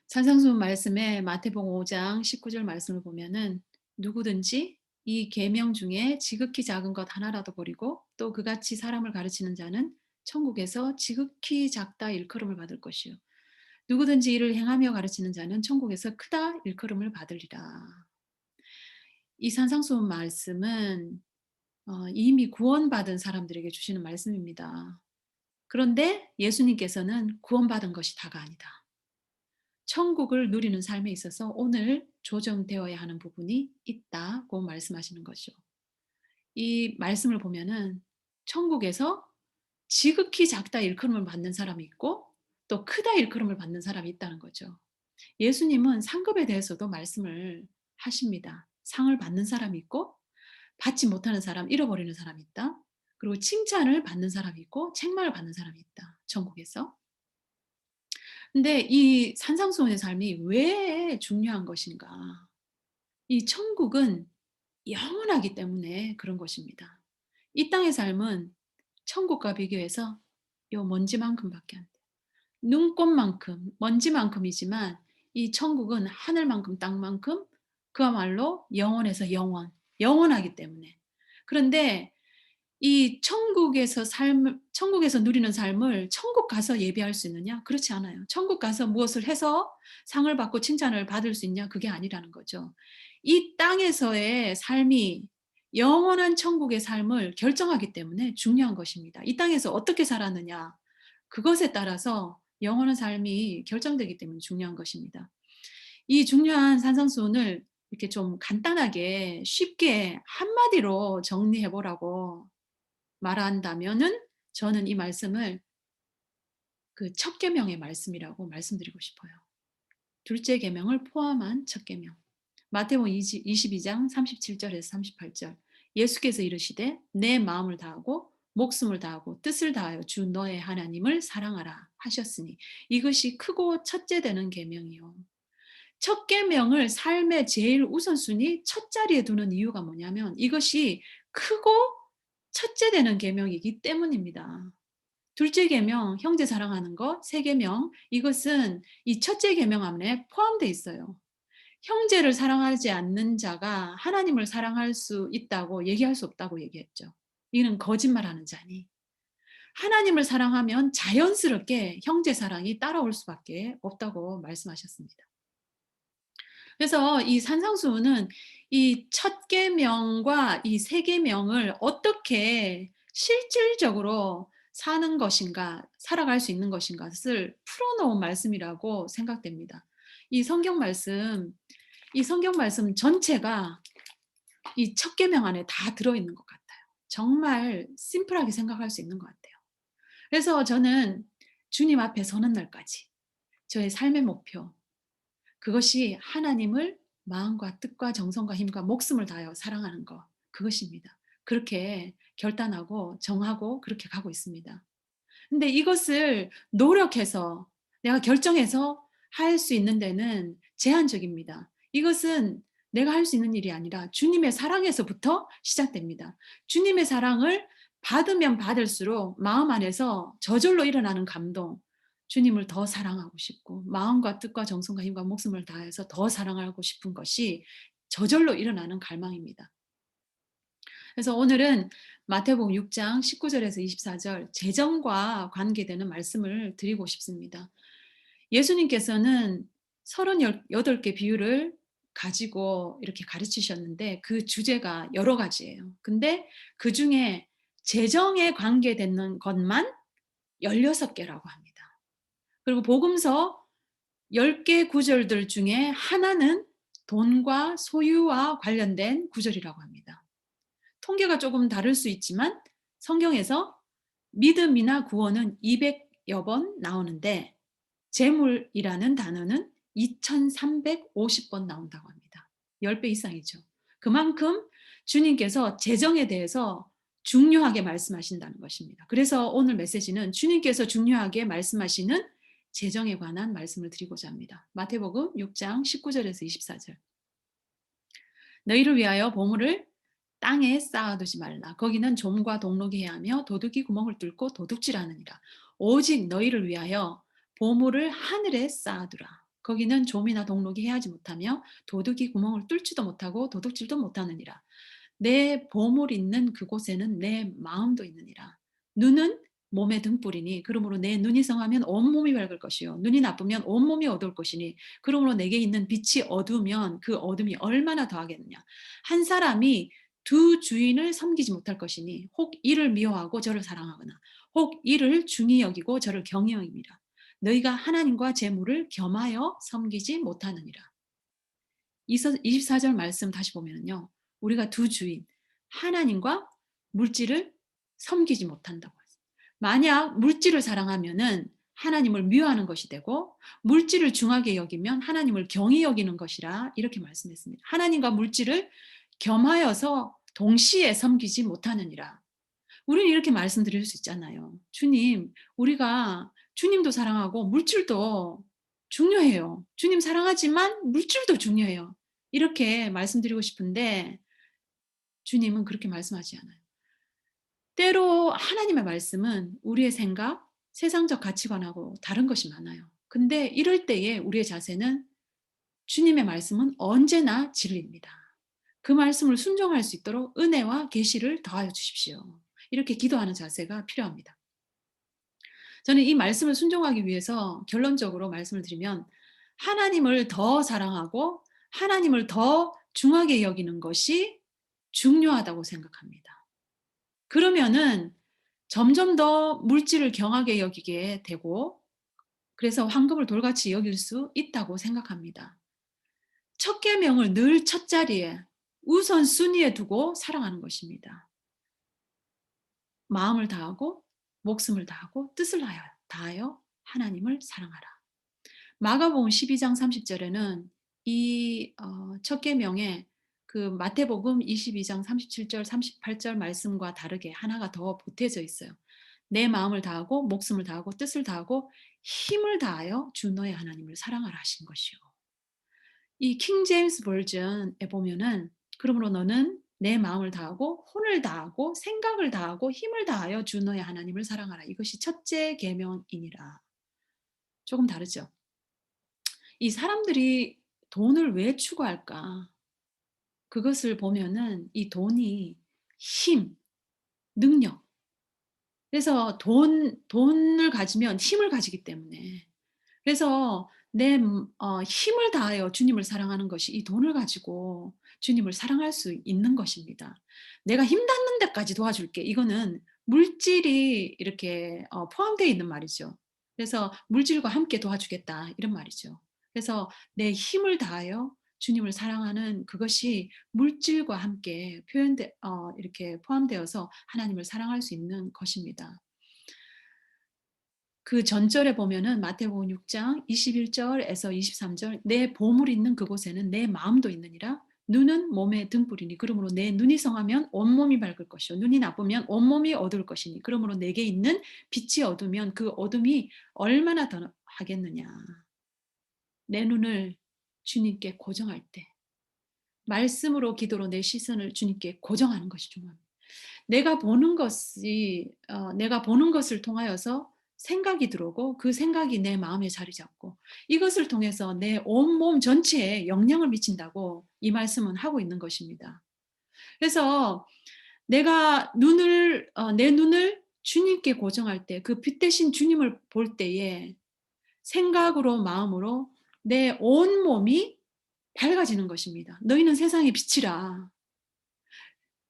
산상수훈 말씀에 마태복음 5장 19절 말씀을 보면은 누구든지 이 계명 중에 지극히 작은 것 하나라도 버리고 또 그같이 사람을 가르치는 자는 천국에서 지극히 작다 일컬음을 받을 것이요 누구든지 이를 행하며 가르치는 자는 천국에서 크다 일컬음을 받으리라. 이 산상수훈 말씀은 이미 구원받은 사람들에게 주시는 말씀입니다. 그런데 예수님께서는 구원받은 것이 다가 아니다. 천국을 누리는 삶에 있어서 오늘 조정되어야 하는 부분이 있다고 말씀하시는 거죠. 이 말씀을 보면은 천국에서 지극히 작다 일컬음을 받는 사람이 있고 또 크다 일컬음을 받는 사람이 있다는 거죠. 예수님은 상급에 대해서도 말씀을 하십니다. 상을 받는 사람이 있고 받지 못하는 사람, 잃어버리는 사람이 있다. 그리고 칭찬을 받는 사람이 있고 책망을 받는 사람이 있다. 천국에서. 근데 이 산상수훈의 삶이 왜 중요한 것인가? 이 천국은 영원하기 때문에 그런 것입니다. 이 땅의 삶은 천국과 비교해서 요 먼지만큼밖에 안 돼요. 눈꽃만큼, 먼지만큼이지만 이 천국은 하늘만큼 땅만큼 그야말로 영원에서 영원, 영원하기 때문에. 그런데 이 천국에서 누리는 삶을 천국 가서 예비할 수 있느냐? 그렇지 않아요. 천국 가서 무엇을 해서 상을 받고 칭찬을 받을 수 있냐? 그게 아니라는 거죠. 이 땅에서의 삶이 영원한 천국의 삶을 결정하기 때문에 중요한 것입니다. 이 땅에서 어떻게 살았느냐? 그것에 따라서 영원한 삶이 결정되기 때문에 중요한 것입니다. 이 중요한 산상수훈을 이렇게 좀 간단하게 쉽게 한마디로 정리해 보라고 말한다면은 저는 이 말씀을 그 첫 계명의 말씀이라고 말씀드리고 싶어요. 둘째 계명을 포함한 첫 계명. 마태복음 22장 37절에서 38절. 예수께서 이르시되 내 마음을 다하고 목숨을 다하고 뜻을 다하여 주 너의 하나님을 사랑하라 하셨으니 이것이 크고 첫째 되는 계명이요. 첫 계명을 삶의 제일 우선순위 첫 자리에 두는 이유가 뭐냐면 이것이 크고 첫째 되는 계명이기 때문입니다. 둘째 계명 형제 사랑하는 것, 세 계명 이것은 이 첫째 계명 안에 포함되어 있어요. 형제를 사랑하지 않는 자가 하나님을 사랑할 수 있다고 얘기할 수 없다고 얘기했죠. 이는 거짓말하는 자니. 하나님을 사랑하면 자연스럽게 형제 사랑이 따라올 수밖에 없다고 말씀하셨습니다. 그래서 이 산상수훈은 이 첫 계명과 이 세 계명을 어떻게 실질적으로 사는 것인가, 살아갈 수 있는 것인가를 풀어놓은 말씀이라고 생각됩니다. 이 성경 말씀, 이 성경 말씀 전체가 이 첫 계명 안에 다 들어있는 것 같아요. 정말 심플하게 생각할 수 있는 것 같아요. 그래서 저는 주님 앞에 서는 날까지 저의 삶의 목표, 그것이 하나님을 마음과 뜻과 정성과 힘과 목숨을 다하여 사랑하는 것, 그것입니다. 그렇게 결단하고 정하고 그렇게 가고 있습니다. 근데 이것을 노력해서 내가 결정해서 할 수 있는 데는 제한적입니다. 이것은 내가 할 수 있는 일이 아니라 주님의 사랑에서부터 시작됩니다. 주님의 사랑을 받으면 받을수록 마음 안에서 저절로 일어나는 감동, 주님을 더 사랑하고 싶고 마음과 뜻과 정성과 힘과 목숨을 다해서 더 사랑하고 싶은 것이 저절로 일어나는 갈망입니다. 그래서 오늘은 마태복음 6장 19절에서 24절 재정과 관계되는 말씀을 드리고 싶습니다. 예수님께서는 38개 비유를 가지고 이렇게 가르치셨는데 그 주제가 여러 가지예요. 근데 그중에 재정에 관계되는 것만 16개라고 합니다. 그리고 복음서 10개 구절들 중에 하나는 돈과 소유와 관련된 구절이라고 합니다. 통계가 조금 다를 수 있지만 성경에서 믿음이나 구원은 200여 번 나오는데 재물이라는 단어는 2350번 나온다고 합니다. 10배 이상이죠. 그만큼 주님께서 재정에 대해서 중요하게 말씀하신다는 것입니다. 그래서 오늘 메시지는 주님께서 중요하게 말씀하시는 재정에 관한 말씀을 드리고자 합니다. 마태복음 6장 19절에서 24절. 너희를 위하여 보물을 땅에 쌓아두지 말라. 거기는 좀과 동록이 해하며 도둑이 구멍을 뚫고 도둑질하느니라. 오직 너희를 위하여 보물을 하늘에 쌓아두라. 거기는 좀이나 동록이 해하지 못하며 도둑이 구멍을 뚫지도 못하고 도둑질도 못하느니라. 내 보물 있는 그곳에는 내 마음도 있느니라. 눈은 몸의 등불이니 그러므로 내 눈이 성하면 온몸이 밝을 것이요 눈이 나쁘면 온몸이 어두울 것이니 그러므로 내게 있는 빛이 어두우면 그 어둠이 얼마나 더하겠느냐. 한 사람이 두 주인을 섬기지 못할 것이니 혹 이를 미워하고 저를 사랑하거나 혹 이를 중히 여기고 저를 경히 여김이라. 너희가 하나님과 재물을 겸하여 섬기지 못하느니라. 24절 말씀 다시 보면요. 우리가 두 주인, 하나님과 물질을 섬기지 못한다고 했어요. 만약 물질을 사랑하면은 하나님을 미워하는 것이 되고 물질을 중하게 여기면 하나님을 경히 여기는 것이라 이렇게 말씀했습니다. 하나님과 물질을 겸하여서 동시에 섬기지 못하느니라. 우리는 이렇게 말씀드릴 수 있잖아요. 주님, 우리가 주님도 사랑하고 물질도 중요해요. 주님 사랑하지만 물질도 중요해요. 이렇게 말씀드리고 싶은데 주님은 그렇게 말씀하지 않아요. 때로 하나님의 말씀은 우리의 생각, 세상적 가치관하고 다른 것이 많아요. 근데 이럴 때에 우리의 자세는 주님의 말씀은 언제나 진리입니다. 그 말씀을 순종할 수 있도록 은혜와 계시를 더하여 주십시오. 이렇게 기도하는 자세가 필요합니다. 저는 이 말씀을 순종하기 위해서 결론적으로 말씀을 드리면 하나님을 더 사랑하고 하나님을 더 중하게 여기는 것이 중요하다고 생각합니다. 그러면은 점점 더 물질을 경하게 여기게 되고 그래서 황금을 돌같이 여길 수 있다고 생각합니다. 첫 계명을 늘 첫 자리에 우선순위에 두고 사랑하는 것입니다. 마음을 다하고 목숨을 다하고 뜻을 다하여 하나님을 사랑하라. 마가복음 12장 30절에는 이 첫 계명에 그 마태복음 22장 37절 38절 말씀과 다르게 하나가 더 보태져 있어요. 내 마음을 다하고 목숨을 다하고 뜻을 다하고 힘을 다하여 주 너의 하나님을 사랑하라 하신 것이요. 이 킹 제임스 버전에 보면은 그러므로 너는 내 마음을 다하고 혼을 다하고 생각을 다하고 힘을 다하여 주 너의 하나님을 사랑하라. 이것이 첫째 계명이니라. 조금 다르죠. 이 사람들이 돈을 왜 추구할까? 그것을 보면은 이 돈이 힘, 능력. 그래서 돈을 가지면 힘을 가지기 때문에. 그래서 내 힘을 다하여 주님을 사랑하는 것이 이 돈을 가지고 주님을 사랑할 수 있는 것입니다. 내가 힘 닿는 데까지 도와줄게. 이거는 물질이 이렇게 포함되어 있는 말이죠. 그래서 물질과 함께 도와주겠다 이런 말이죠. 그래서 내 힘을 다하여 주님을 사랑하는 그것이 물질과 함께 이렇게 포함되어서 하나님을 사랑할 수 있는 것입니다. 그 전절에 보면은 마태복음 6장 21절에서 23절 내 보물 있는 그곳에는 내 마음도 있느니라. 눈은 몸의 등불이니 그러므로 내 눈이 성하면 온몸이 밝을 것이요 눈이 나쁘면 온몸이 어두울 것이니 그러므로 내게 있는 빛이 어두면 그 어둠이 얼마나 더 하겠느냐. 내 눈을 주님께 고정할 때 말씀으로 기도로 내 시선을 주님께 고정하는 것이 중요합니다. 내가 보는 것을 통하여서 생각이 들어오고 그 생각이 내 마음에 자리 잡고 이것을 통해서 내 온몸 전체에 영향을 미친다고 이 말씀은 하고 있는 것입니다. 그래서 내 눈을 주님께 고정할 때 그 빛 대신 주님을 볼 때에 생각으로 마음으로 내 온몸이 밝아지는 것입니다. 너희는 세상의 빛이라.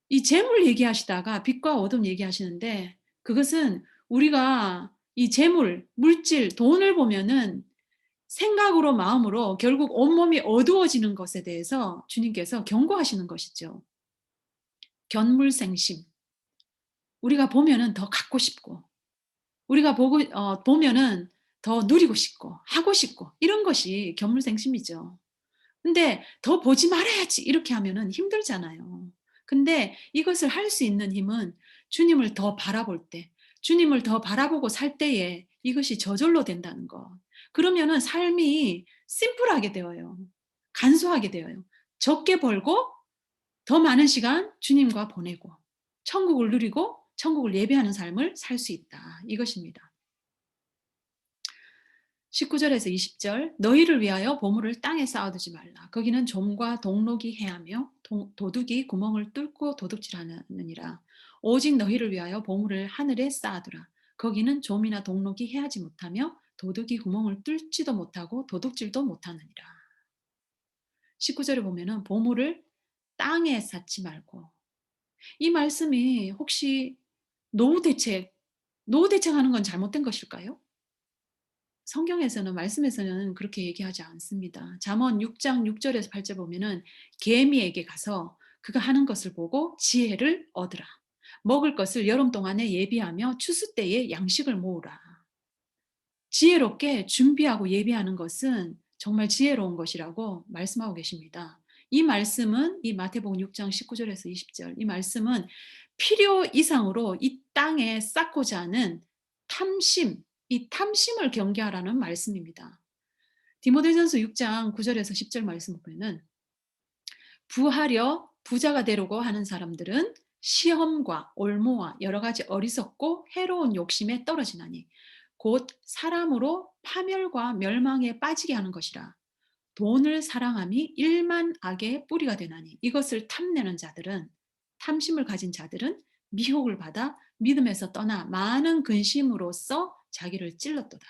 이 재물 얘기하시다가 빛과 어둠 얘기하시는데 그것은 우리가 이 재물, 물질, 돈을 보면은 생각으로 마음으로 결국 온몸이 어두워지는 것에 대해서 주님께서 경고하시는 것이죠. 견물생심. 우리가 보면은 더 갖고 싶고 우리가 보면은 더 누리고 싶고 하고 싶고 이런 것이 견물생심이죠. 근데 '더 보지 말아야지.' 이렇게 하면은 힘들잖아요. 근데 이것을 할 수 있는 힘은 주님을 더 바라볼 때, 주님을 더 바라보고 살 때에 이것이 저절로 된다는 것. 그러면은 삶이 심플하게 되어요. 간소하게 되어요. 적게 벌고 더 많은 시간 주님과 보내고 천국을 누리고 천국을 예배하는 삶을 살 수 있다. 이것입니다. 19절에서 20절 너희를 위하여 보물을 땅에 쌓아두지 말라. 거기는 좀과 동록이 해하며 도둑이 구멍을 뚫고 도둑질하느니라. 오직 너희를 위하여 보물을 하늘에 쌓아두라. 거기는 좀이나 동록이 해하지 못하며 도둑이 구멍을 뚫지도 못하고 도둑질도 못하느니라. 19절에 보면은 보물을 땅에 쌓지 말고, 이 말씀이 혹시 노후 대책, 노후 대책하는 건 잘못된 것일까요? 성경에서는, 말씀에서는 그렇게 얘기하지 않습니다. 잠언 6장 6절에서 8절 보면은 계미에게 가서 그가 하는 것을 보고 지혜를 얻으라. 먹을 것을 여름 동안에 예비하며 추수 때에 양식을 모으라. 지혜롭게 준비하고 예비하는 것은 정말 지혜로운 것이라고 말씀하고 계십니다. 이 말씀은, 이 마태복음 6장 19절에서 20절, 이 말씀은 필요 이상으로 이 땅에 쌓고자 하는 탐심, 이 탐심을 경계하라는 말씀입니다. 디모데전서 6장 9절에서 10절 말씀 보면은 부하려 부자가 되려고 하는 사람들은 시험과 올무와 여러 가지 어리석고 해로운 욕심에 떨어지나니 곧 사람으로 파멸과 멸망에 빠지게 하는 것이라. 돈을 사랑함이 일만 악의 뿌리가 되나니 이것을 탐내는 자들은, 탐심을 가진 자들은 미혹을 받아 믿음에서 떠나 많은 근심으로써 자기를 찔렀도다.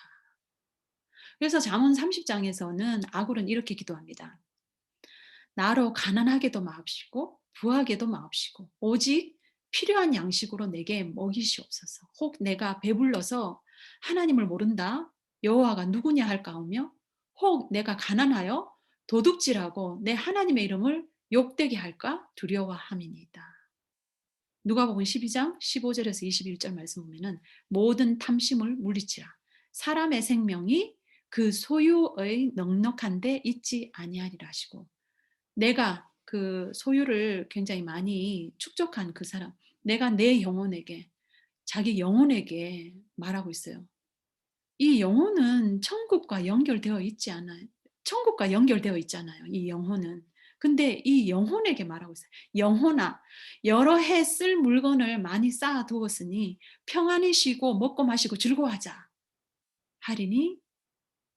그래서 잠언 30장에서는 아굴은 이렇게 기도합니다. 나로 가난하게도 마옵시고 부하게도 마옵시고 오직 필요한 양식으로 내게 먹이시옵소서. 혹 내가 배불러서 하나님을 모른다, 여호와가 누구냐 할까하며, 혹 내가 가난하여 도둑질하고 내 하나님의 이름을 욕되게 할까 두려워함이니이다. 누가복음 12장 15절에서 21절 말씀 보면은 모든 탐심을 물리치라. 사람의 생명이 그 소유의 넉넉한 데 있지 아니하리라 하시고, 내가 그 소유를 굉장히 많이 축적한 그 사람, 내가 내 영혼에게, 자기 영혼에게 말하고 있어요. 이 영혼은 천국과 연결되어 있지 않아요. 천국과 연결되어 있잖아요, 이 영혼은. 근데 이 영혼에게 말하고 있어요. 영혼아, 여러 해 쓸 물건을 많이 쌓아 두었으니 평안히 쉬고 먹고 마시고 즐거워하자 하리니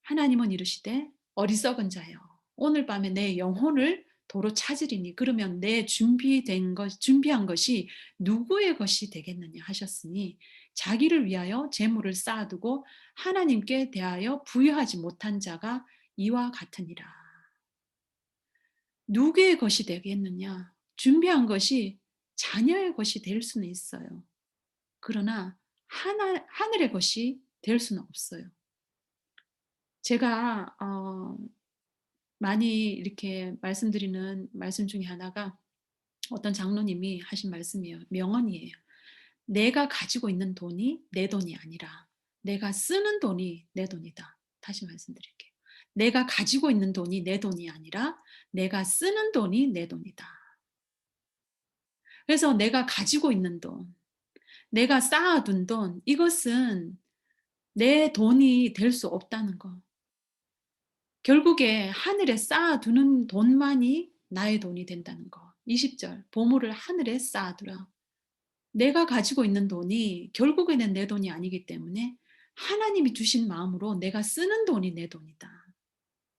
하나님은 이르시되 어리석은 자여 오늘 밤에 내 영혼을 도로 찾으리니 그러면 내 준비한 것이 누구의 것이 되겠느냐 하셨으니 자기를 위하여 재물을 쌓아두고 하나님께 대하여 부여하지 못한 자가 이와 같으니라. 누구의 것이 되겠느냐? 준비한 것이 자녀의 것이 될 수는 있어요. 그러나 하늘의 것이 될 수는 없어요. 제가 많이 이렇게 말씀드리는 말씀 중에 하나가 어떤 장로님이 하신 말씀이에요. 명언이에요. 내가 가지고 있는 돈이 내 돈이 아니라 내가 쓰는 돈이 내 돈이다. 다시 말씀드릴게요. 내가 가지고 있는 돈이 내 돈이 아니라 내가 쓰는 돈이 내 돈이다. 그래서 내가 가지고 있는 돈, 내가 쌓아둔 돈, 이것은 내 돈이 될 수 없다는 거. 결국에 하늘에 쌓아두는 돈만이 나의 돈이 된다는 거. 20절, 보물을 하늘에 쌓아두라. 내가 가지고 있는 돈이 결국에는 내 돈이 아니기 때문에 하나님이 주신 마음으로 내가 쓰는 돈이 내 돈이다.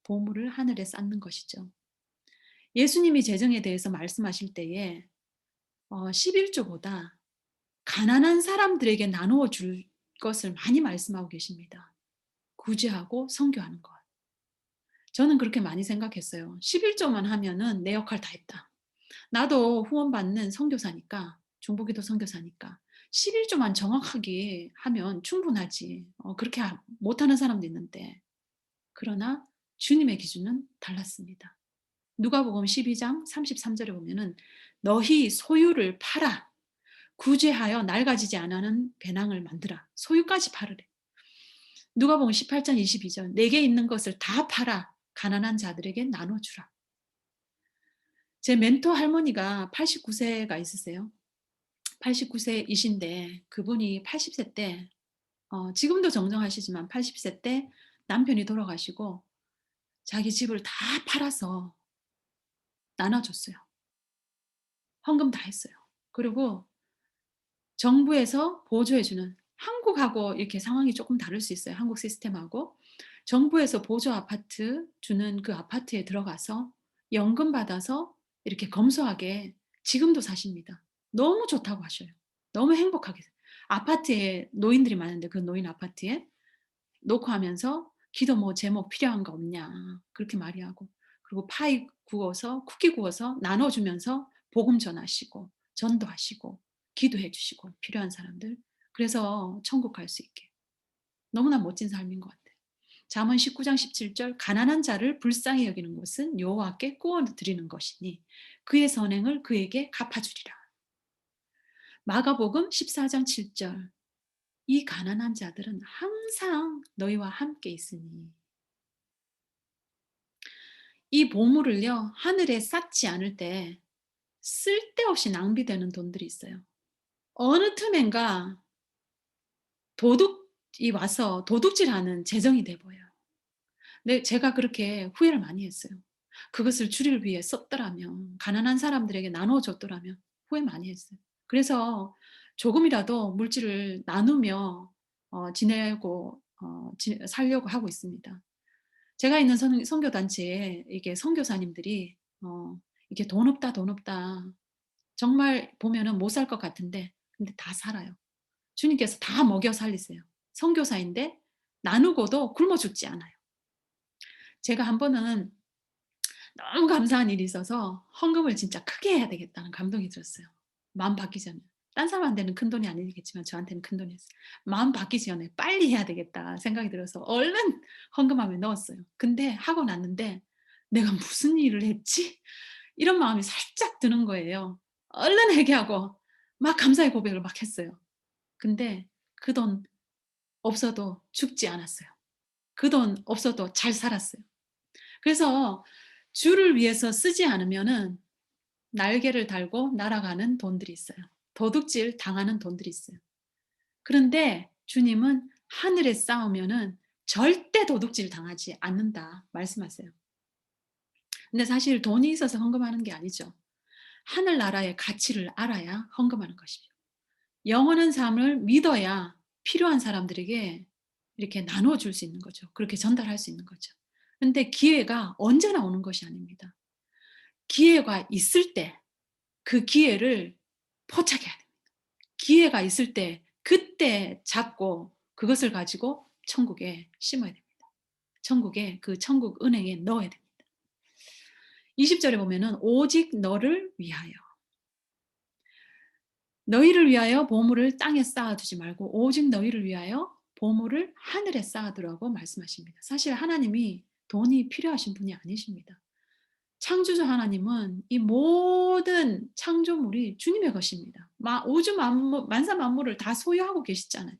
보물을 하늘에 쌓는 것이죠. 예수님이 재정에 대해서 말씀하실 때에 11조보다 가난한 사람들에게 나누어 줄 것을 많이 말씀하고 계십니다. 구제하고 선교하는 것. 저는 그렇게 많이 생각했어요. 11조만 하면은 내 역할 다 했다. 나도 후원받는 선교사니까, 중보기도 선교사니까 11조만 정확하게 하면 충분하지. 그렇게 못하는 사람도 있는데. 그러나 주님의 기준은 달랐습니다. 누가복음 12장 33절에 보면은 너희 소유를 팔아 구제하여 낡아지지 않는 배낭을 만들어. 소유까지 팔으래. 누가복음 18장 22절 내게 있는 것을 다 팔아 가난한 자들에게 나눠주라. 제 멘토 할머니가 89세가 있으세요. 89세이신데 그분이 80세 때 지금도 정정하시지만 80세 때 남편이 돌아가시고 자기 집을 다 팔아서 나눠줬어요. 헌금 다 했어요. 그리고 정부에서 보조해 주는 한국하고 이렇게 상황이 조금 다를 수 있어요, 한국 시스템하고. 정부에서 보조 아파트 주는 그 아파트에 들어가서 연금 받아서 이렇게 검소하게 지금도 사십니다. 너무 좋다고 하셔요. 너무 행복하게. 아파트에 노인들이 많은데 그 노인 아파트에 놓고 하면서 "기도 뭐 제목 필요한 거 없냐." 그렇게 많이 하고, 그리고 파이 구워서 쿠키 구워서 나눠 주면서 복음 전하시고 전도하시고 기도해 주시고 필요한 사람들. 그래서 천국 갈 수 있게. 너무나 멋진 삶인 것 같아요. 잠언 19장 17절 "가난한 자를 불쌍히 여기는 것은 여호와께 구원 드리는 것이니 그의 선행을 그에게 갚아 주리라." 마가복음 14장 7절 "이 가난한 자들은 항상 너희와 함께 있으니." 이 보물을요, 하늘에 쌓지 않을 때 쓸데없이 낭비되는 돈들이 있어요. 어느 틈엔가 도둑이 와서 도둑질하는 재정이 돼 버려요. 네, 제가 그렇게 후회를 많이 했어요. 그것을 주를 위해 썼더라면, 가난한 사람들에게 나눠 줬더라면 후회 많이 했어요. 그래서 조금이라도 물질을 나누며 지내고 살려고 하고 있습니다. 제가 있는 선교 단체에 이게 선교사님들이 이게 "돈 없다, 돈 없다." 정말 보면은 못 살 것 같은데 근데 다 살아요. 주님께서 다 먹여 살리세요. 선교사인데 나누고도 굶어 죽지 않아요. 제가 한 번은 너무 감사한 일이 있어서 '헌금을 진짜 크게 해야 되겠다.'는 감동이 들었어요. 마음 바뀌지 않아요. 딴 사람한테는 큰돈이 아니겠지만 저한테는 큰돈이었어요. '마음 바뀌기 전에 빨리 해야 되겠다.' 생각이 들어서 얼른 헌금함에 넣었어요. 근데 하고 났는데 '내가 무슨 일을 했지?' 이런 마음이 살짝 드는 거예요. 얼른 회개하고 막 감사의 고백을 막 했어요. 근데 그 돈 없어도 죽지 않았어요. 그 돈 없어도 잘 살았어요. 그래서 주를 위해서 쓰지 않으면은 날개를 달고 날아가는 돈들이 있어요. 도둑질 당하는 돈들이 있어요. 그런데 주님은 하늘에 쌓으면은 절대 도둑질 당하지 않는다 말씀하세요. 근데 사실 돈이 있어서 헌금하는 게 아니죠. 하늘나라의 가치를 알아야 헌금하는 것이죠. 영원한 삶을 믿어야 필요한 사람들에게 이렇게 나누어 줄 수 있는 거죠. 그렇게 전달할 수 있는 거죠. 근데 기회가 언제나 오는 것이 아닙니다. 기회가 있을 때 그 기회를 포착해야 돼요. 기회가 있을 때 그때 잡고 그것을 가지고 천국에 심어야 됩니다. 천국에 그 천국 은행에 넣어야 됩니다. 20 절에 보면은 "오직 너를 위하여." 너희를 위하여 보물을 땅에 쌓아 두지 말고 오직 너희를 위하여 보물을 하늘에 쌓아 두라고 말씀하십니다. 사실 하나님이 돈이 필요하신 분이 아니십니다. 창조주 하나님은 이 모든 창조물이 주님의 것입니다. 우주 만물, 만사 만물을 다 소유하고 계시잖아요.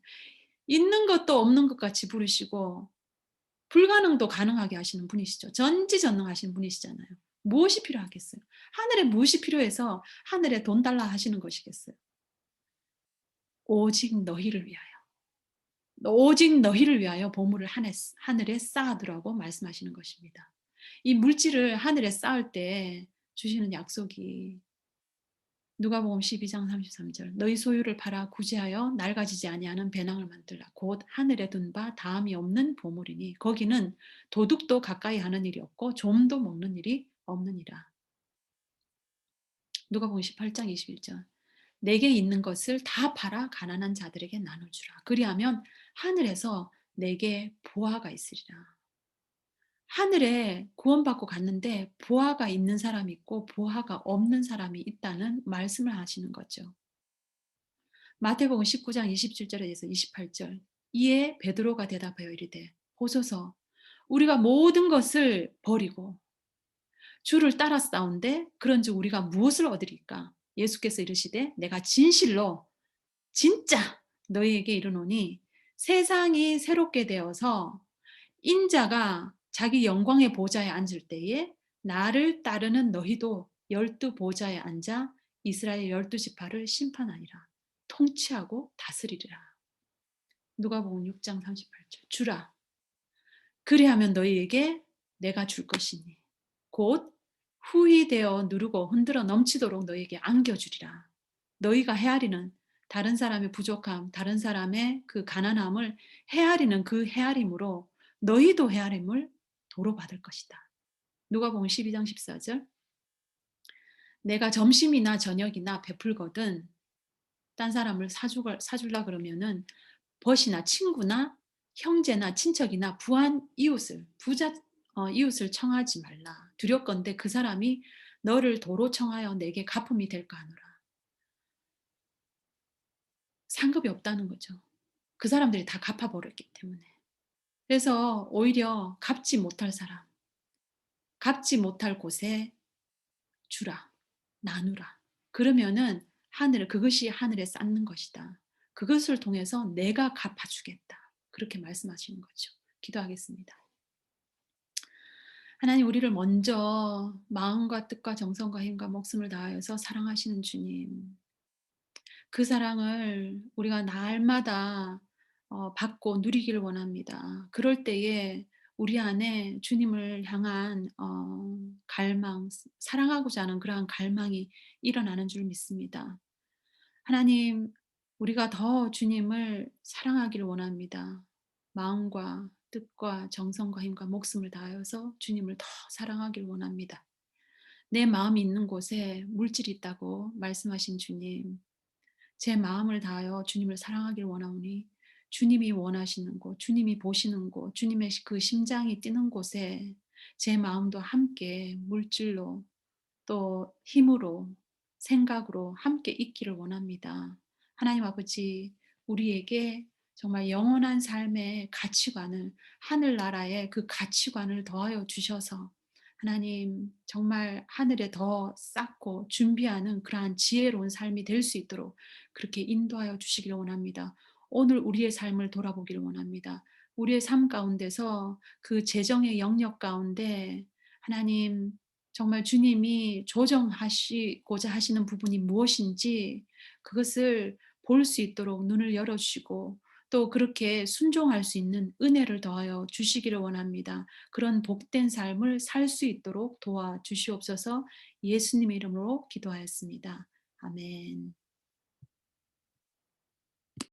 있는 것도 없는 것 같이 부르시고 불가능도 가능하게 하시는 분이시죠. 전지전능하신 분이시잖아요. 무엇이 필요하겠어요? 하늘에 무엇이 필요해서 하늘에 돈 달라 하시는 것이겠어요? 오직 너희를 위하여. 오직 너희를 위하여 보물을 하늘에 쌓아두라고 말씀하시는 것입니다. 이 물질을 하늘에 쌓을 때 주시는 약속이 누가복음 12장 33절 "너희 소유를 팔아 구제하여 낡아지지 아니하는 배낭을 만들라 곧 하늘에 둔 바 다함이 없는 보물이니 거기는 도둑도 가까이 하는 일이 없고 좀도 먹는 일이 없느니라." 누가복음 18장 21절 "내게 있는 것을 다 팔아 가난한 자들에게 나눠주라 그리하면 하늘에서 내게 보화가 있으리라." 하늘에 구원받고 갔는데 보화가 있는 사람이 있고 보화가 없는 사람이 있다는 말씀을 하시는 거죠. 마태복음 19장 27절에서 28절 이에 베드로가 대답하여 이르되 보소서 우리가 모든 것을 버리고 주를 따랐사온데 그런즉 우리가 무엇을 얻으리까? 예수께서 이르시되 내가 진실로 진짜 너희에게 이르노니 세상이 새롭게 되어서 인자가 자기 영광의 보좌에 앉을 때에 나를 따르는 너희도 열두 보좌에 앉아 이스라엘 열두 지파를 심판하리라. 통치하고 다스리리라. 누가복음 6장 38절. 주라. 그리하면 너희에게 내가 줄 것이니 곧 후히 되어 누르고 흔들어 넘치도록 너희에게 안겨주리라. 너희가 헤아리는 다른 사람의 부족함, 다른 사람의 그 가난함을 헤아리는 그 헤아림으로 너희도 헤아림을 도로 받을 것이다. 누가복음 12장 14절. 내가 점심이나 저녁이나 베풀거든 딴 사람을 사줄라 그러면은 벗이나 친구나 형제나 친척이나 부한 이웃을 부자 이웃을 청하지 말라. 두렵건대 그 사람이 너를 도로 청하여 내게 갚음이 될까 하노라. 상급이 없다는 거죠. 그 사람들이 다 갚아버렸기 때문에. 그래서 오히려 갚지 못할 사람, 갚지 못할 곳에 주라. 나누라. 그러면은 그것이 하늘에 쌓는 것이다. 그것을 통해서 내가 갚아주겠다. 그렇게 말씀하시는 거죠. 기도하겠습니다. 하나님, 우리를 먼저 마음과 뜻과 정성과 힘과 목숨을 다하여서 사랑하시는 주님. 그 사랑을 우리가 날마다 받고 누리기를 원합니다. 그럴 때에 우리 안에 주님을 향한 갈망, 사랑하고자 하는 그러한 갈망이 일어나는 줄 믿습니다. 하나님, 우리가 더 주님을 사랑하기를 원합니다. 마음과 뜻과 정성과 힘과 목숨을 다하여서 주님을 더 사랑하기를 원합니다. 내 마음이 있는 곳에 물질이 있다고 말씀하신 주님, 제 마음을 다하여 주님을 사랑하기를 원하오니 주님이 원하시는 곳, 주님이 보시는 곳, 주님의 그 심장이 뛰는 곳에 제 마음도 함께 물질로 또 힘으로 생각으로 함께 있기를 원합니다. 하나님 아버지, 우리에게 정말 영원한 삶의 가치관을, 하늘나라의 그 가치관을 더하여 주셔서 하나님 정말 하늘에 더 쌓고 준비하는 그러한 지혜로운 삶이 될 수 있도록 그렇게 인도하여 주시기를 원합니다. 오늘 우리의 삶을 돌아보기를 원합니다. 우리의 삶 가운데서 그 재정의 영역 가운데 하나님 정말 주님이 조정하시고자 하시는 부분이 무엇인지 그것을 볼 수 있도록 눈을 열어주시고 또 그렇게 순종할 수 있는 은혜를 더하여 주시기를 원합니다. 그런 복된 삶을 살 수 있도록 도와주시옵소서. 예수님의 이름으로 기도하였습니다. 아멘.